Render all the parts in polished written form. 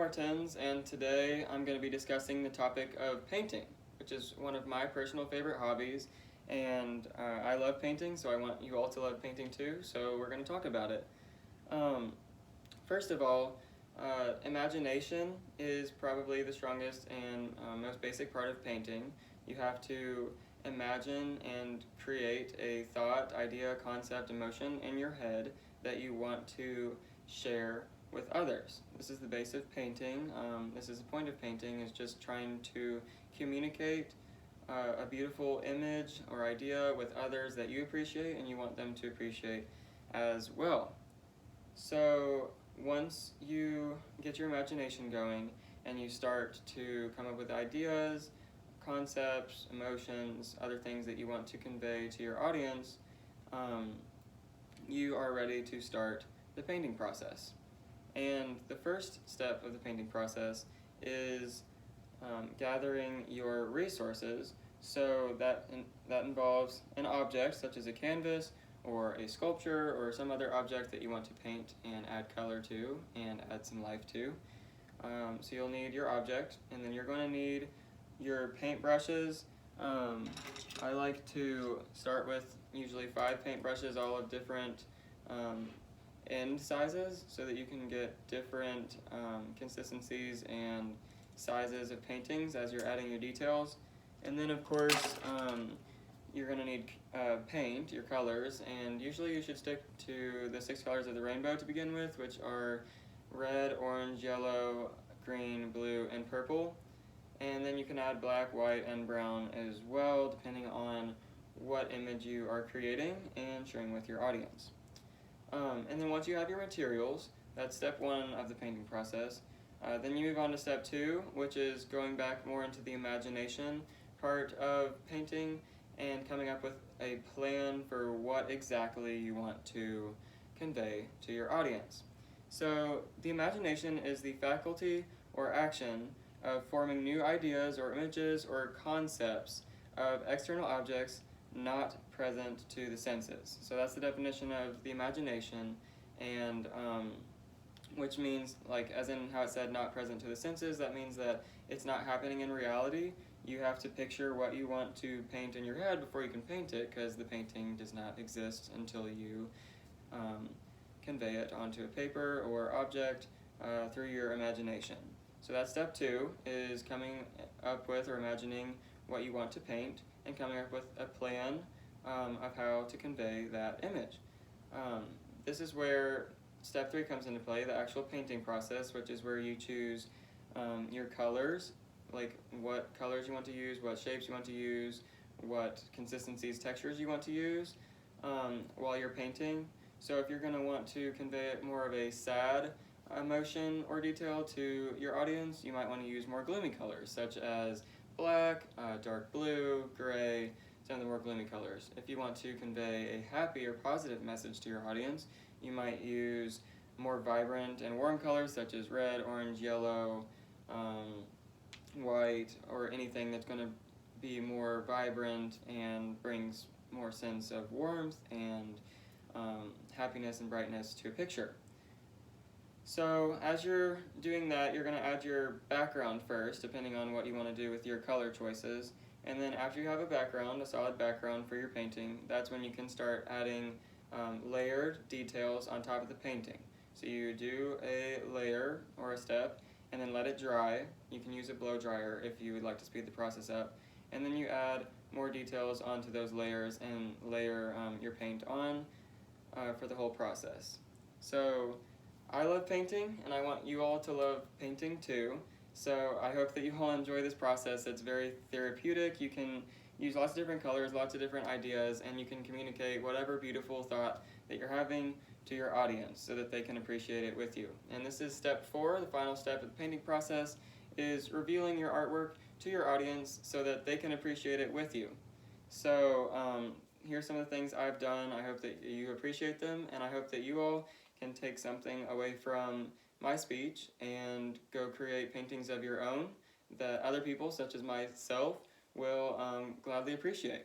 Martins, and today I'm going to be discussing the topic of painting, which is one of my personal favorite hobbies, and I love painting, so I want you all to love painting too, so we're going to talk about it. Um, First of all, imagination is probably the strongest and most basic part of painting. You have to imagine and create a thought, idea, concept, emotion in your head that you want to share with others. This is the base of painting. This is the point of painting, is just trying to communicate a beautiful image or idea with others that you appreciate and you want them to appreciate as well. So once you get your imagination going and you start to come up with ideas, concepts, emotions, other things that you want to convey to your audience, you are ready to start the painting process. And the first step of the painting process is gathering your resources. So that involves an object such as a canvas or a sculpture or some other object that you want to paint and add color to and add some life to. So you'll need your object, and then you're going to need your paint brushes. I like to start with usually 5 paintbrushes, all of different end sizes, so that you can get different consistencies and sizes of paintings as you're adding your details. And then of course you're going to need paint, your colors, and usually you should stick to the 6 colors of the rainbow to begin with, which are red, orange, yellow, green, blue, and purple. And then you can add black, white, and brown as well, depending on what image you are creating and sharing with your audience. And then once you have your materials, that's step 1 of the painting process. Then you move on to step 2, which is going back more into the imagination part of painting and coming up with a plan for what exactly you want to convey to your audience. So the imagination is the faculty or action of forming new ideas or images or concepts of external objects not present to the senses. So that's the definition of the imagination, and which means, like, as in how it said not present to the senses, that means that it's not happening in reality. You have to picture what you want to paint in your head before you can paint it, because the painting does not exist until you convey it onto a paper or object through your imagination. So that's step 2, is coming up with or imagining what you want to paint and coming up with a plan of how to convey that image. This is where step 3 comes into play, the actual painting process, which is where you choose your colors, like what colors you want to use, what shapes you want to use, what consistencies, textures you want to use while you're painting. So if you're going to want to convey more of a sad emotion or detail to your audience, you might want to use more gloomy colors, such as black, dark blue, gray, some of the more gloomy colors. If you want to convey a happy or positive message to your audience, you might use more vibrant and warm colors, such as red, orange, yellow, white, or anything that's going to be more vibrant and brings more sense of warmth and happiness and brightness to a picture. So as you're doing that, you're going to add your background first, depending on what you want to do with your color choices. And then after you have a background, a solid background for your painting, that's when you can start adding layered details on top of the painting. So you do a layer or a step and then let it dry. You can use a blow dryer if you would like to speed the process up. And then you add more details onto those layers and layer your paint on for the whole process. So I love painting, and I want you all to love painting too. So I hope that you all enjoy this process. It's very therapeutic. You can use lots of different colors, lots of different ideas, and you can communicate whatever beautiful thought that you're having to your audience so that they can appreciate it with you. And this is step 4, the final step of the painting process, is revealing your artwork to your audience so that they can appreciate it with you. So here's some of the things I've done. I hope that you appreciate them, and I hope that you all can take something away from my speech and go create paintings of your own that other people, such as myself, will gladly appreciate.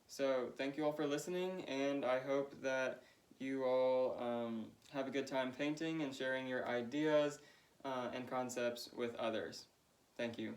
So thank you all for listening, and I hope that you all have a good time painting and sharing your ideas and concepts with others. Thank you.